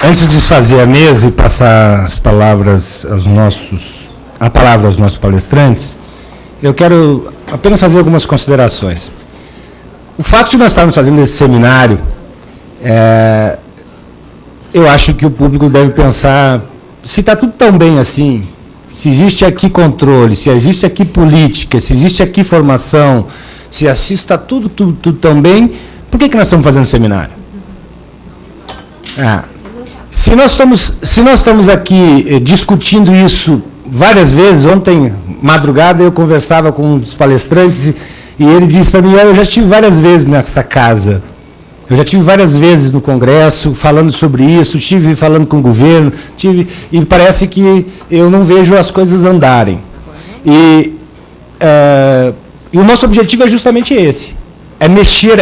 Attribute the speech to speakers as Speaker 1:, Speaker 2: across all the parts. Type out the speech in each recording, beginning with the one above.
Speaker 1: Antes de desfazer a mesa e passar a palavra aos nossos palestrantes, eu quero apenas fazer algumas considerações. O fato de nós estarmos fazendo esse seminário, eu acho que o público deve pensar, se está tudo tão bem assim, se existe aqui controle, se existe aqui política, se existe aqui formação, se está tudo tão bem, por que nós estamos fazendo seminário? Se nós estamos aqui discutindo isso várias vezes, ontem, madrugada, eu conversava com um dos palestrantes e ele disse para mim, eu já estive várias vezes nessa casa, eu já estive várias vezes no Congresso falando sobre isso, estive falando com o governo, e parece que eu não vejo as coisas andarem. E o nosso objetivo é justamente esse, é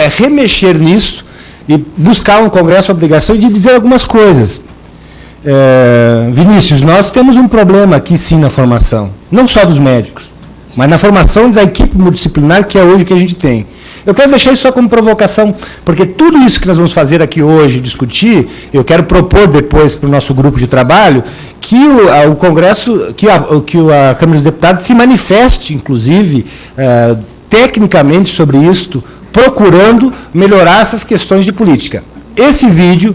Speaker 1: remexer nisso e buscar um Congresso a obrigação de dizer algumas coisas. Vinícius, nós temos um problema aqui sim na formação, não só dos médicos, mas na formação da equipe multidisciplinar que é hoje que a gente tem. Eu quero deixar isso só como provocação, porque tudo isso que nós vamos fazer aqui hoje, discutir, eu quero propor depois para o nosso grupo de trabalho, que o Congresso, que a Câmara dos Deputados se manifeste, inclusive, tecnicamente sobre isto, procurando melhorar essas questões de política. Esse vídeo,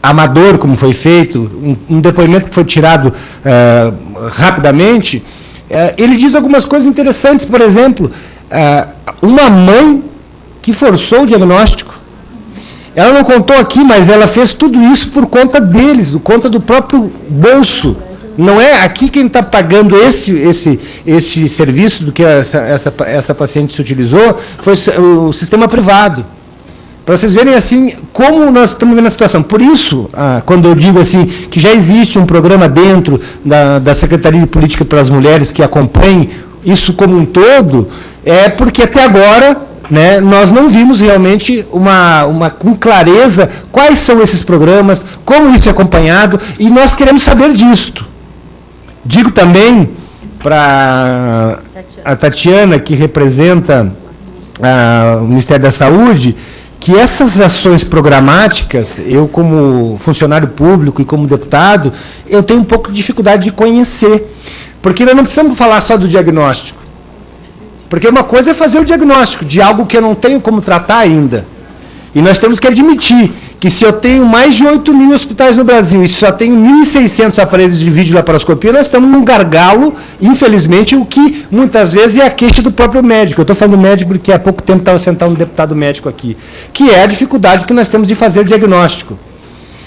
Speaker 1: amador como foi feito, um depoimento que foi tirado rapidamente, ele diz algumas coisas interessantes, por exemplo, uma mãe que forçou o diagnóstico. Ela não contou aqui, mas ela fez tudo isso por conta deles, por conta do próprio bolso. Não é aqui quem está pagando esse serviço do que essa paciente se utilizou, foi o sistema privado. Para vocês verem assim como nós estamos vendo a situação. Por isso, quando eu digo assim que já existe um programa dentro da Secretaria de Política para as Mulheres que acompanhe isso como um todo, é porque até agora, né, nós não vimos realmente com clareza quais são esses programas, como isso é acompanhado, e nós queremos saber disto. Digo também para a Tatiana, que representa o Ministério da Saúde, que essas ações programáticas, eu como funcionário público e como deputado, eu tenho um pouco de dificuldade de conhecer, porque nós não precisamos falar só do diagnóstico. Porque uma coisa é fazer o diagnóstico de algo que eu não tenho como tratar ainda. E nós temos que admitir que se eu tenho mais de 8.000 hospitais no Brasil e só tenho 1.600 aparelhos de videolaparoscopia, nós estamos num gargalo, infelizmente, o que muitas vezes é a queixa do próprio médico. Eu estou falando médico porque há pouco tempo estava sentado um deputado médico aqui, que é a dificuldade que nós temos de fazer o diagnóstico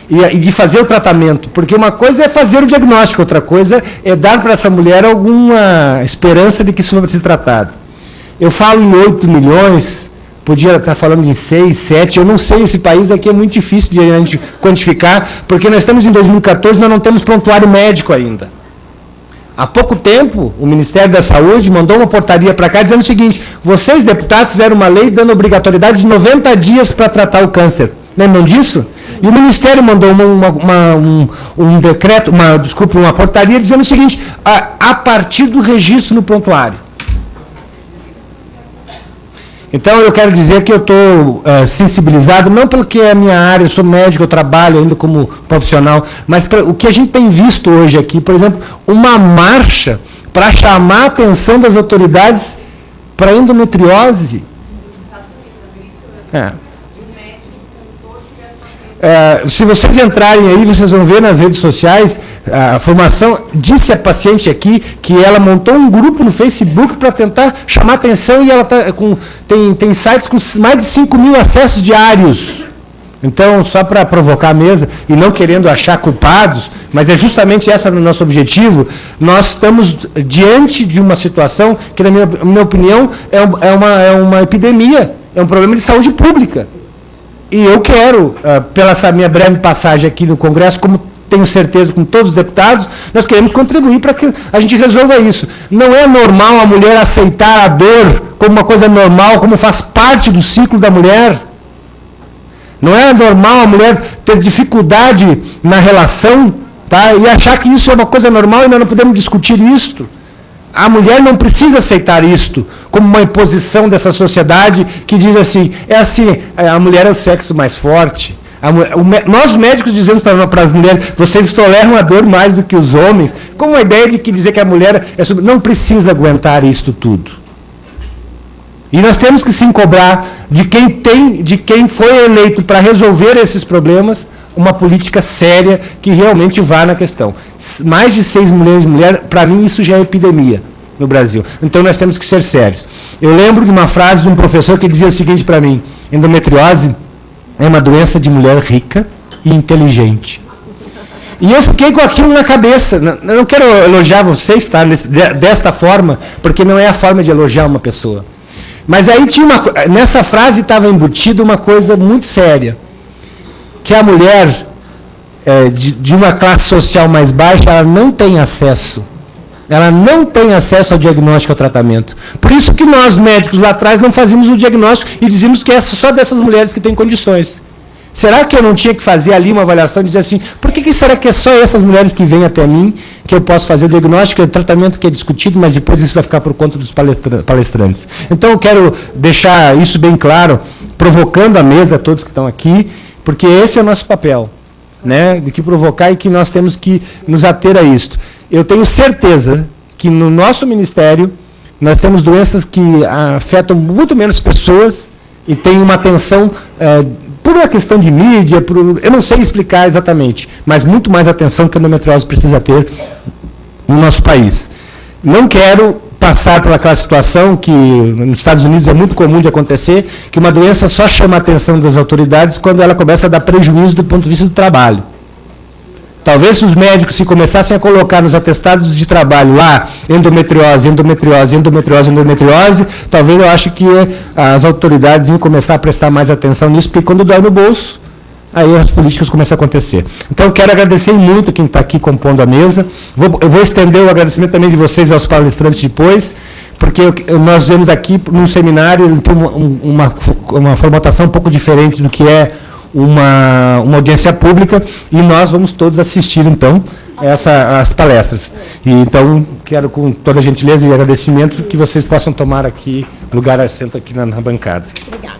Speaker 1: e de fazer o tratamento. Porque uma coisa é fazer o diagnóstico, outra coisa é dar para essa mulher alguma esperança de que isso não vai ser tratado. Eu falo em 8 milhões, podia estar falando em 6, 7, eu não sei, esse país aqui é muito difícil de a gente quantificar, porque nós estamos em 2014, nós não temos prontuário médico ainda. Há pouco tempo, o Ministério da Saúde mandou uma portaria para cá dizendo o seguinte, vocês, deputados, fizeram uma lei dando obrigatoriedade de 90 dias para tratar o câncer. Lembram disso? E o Ministério mandou um decreto, uma portaria dizendo o seguinte, a partir do registro no prontuário. Então, eu quero dizer que eu estou sensibilizado, não porque é a minha área, eu sou médico, eu trabalho ainda como profissional, mas o que a gente tem visto hoje aqui, por exemplo, uma marcha para chamar a atenção das autoridades para a endometriose. Se vocês entrarem aí, vocês vão ver nas redes sociais, a formação, disse a paciente aqui que ela montou um grupo no Facebook para tentar chamar atenção e ela tem sites com mais de 5.000 acessos diários. Então, só para provocar a mesa, e não querendo achar culpados, mas é justamente esse o nosso objetivo, nós estamos diante de uma situação que, na minha opinião, é uma epidemia, é um problema de saúde pública. E eu quero, pela essa minha breve passagem aqui no Congresso, como tenho certeza com todos os deputados, nós queremos contribuir para que a gente resolva isso. Não é normal a mulher aceitar a dor como uma coisa normal, como faz parte do ciclo da mulher. Não é normal a mulher ter dificuldade na relação, tá? E achar que isso é uma coisa normal e nós não podemos discutir isto. A mulher não precisa aceitar isto como uma imposição dessa sociedade que diz assim, a mulher é o sexo mais forte, Nós médicos dizemos para as mulheres, vocês toleram a dor mais do que os homens, com a ideia de que dizer que a mulher não precisa aguentar isto tudo. E nós temos que sim cobrar de quem foi eleito para resolver esses problemas, uma política séria que realmente vá na questão. Mais de 6 milhões de mulheres, para mim isso já é epidemia no Brasil. Então nós temos que ser sérios. Eu lembro de uma frase de um professor que dizia o seguinte para mim: endometriose é uma doença de mulher rica e inteligente. E eu fiquei com aquilo na cabeça. Eu não quero elogiar vocês, tá, desta forma, porque não é a forma de elogiar uma pessoa. Mas aí nessa frase estava embutida uma coisa muito séria, que a mulher de uma classe social mais baixa, ela não tem acesso ao diagnóstico e ao tratamento. Por isso que nós, médicos, lá atrás, não fazíamos o diagnóstico e dizíamos que é só dessas mulheres que têm condições. Será que eu não tinha que fazer ali uma avaliação e dizer assim, por que será que é só essas mulheres que vêm até mim que eu posso fazer o diagnóstico e o tratamento que é discutido, mas depois isso vai ficar por conta dos palestrantes? Então eu quero deixar isso bem claro, provocando a mesa, todos que estão aqui, porque esse é o nosso papel, né? De que provocar e que nós temos que nos ater a isto. Eu tenho certeza que no nosso ministério nós temos doenças que afetam muito menos pessoas e tem uma atenção por uma questão de mídia, eu não sei explicar exatamente, mas muito mais atenção que a endometriose precisa ter no nosso país. Não quero passar por aquela situação que nos Estados Unidos é muito comum de acontecer, que uma doença só chama a atenção das autoridades quando ela começa a dar prejuízo do ponto de vista do trabalho. Talvez se os médicos se começassem a colocar nos atestados de trabalho lá, endometriose, talvez eu acho que as autoridades iam começar a prestar mais atenção nisso, porque quando dói no bolso, aí as políticas começam a acontecer. Então eu quero agradecer muito quem está aqui compondo a mesa. Eu vou estender o agradecimento também de vocês aos palestrantes depois, porque nós vemos aqui num seminário, ele tem uma formatação um pouco diferente do que é uma audiência pública, e nós vamos todos assistir, então, as palestras. E, então, quero, com toda a gentileza e agradecimento, que vocês possam tomar aqui, assento aqui na bancada. Obrigada.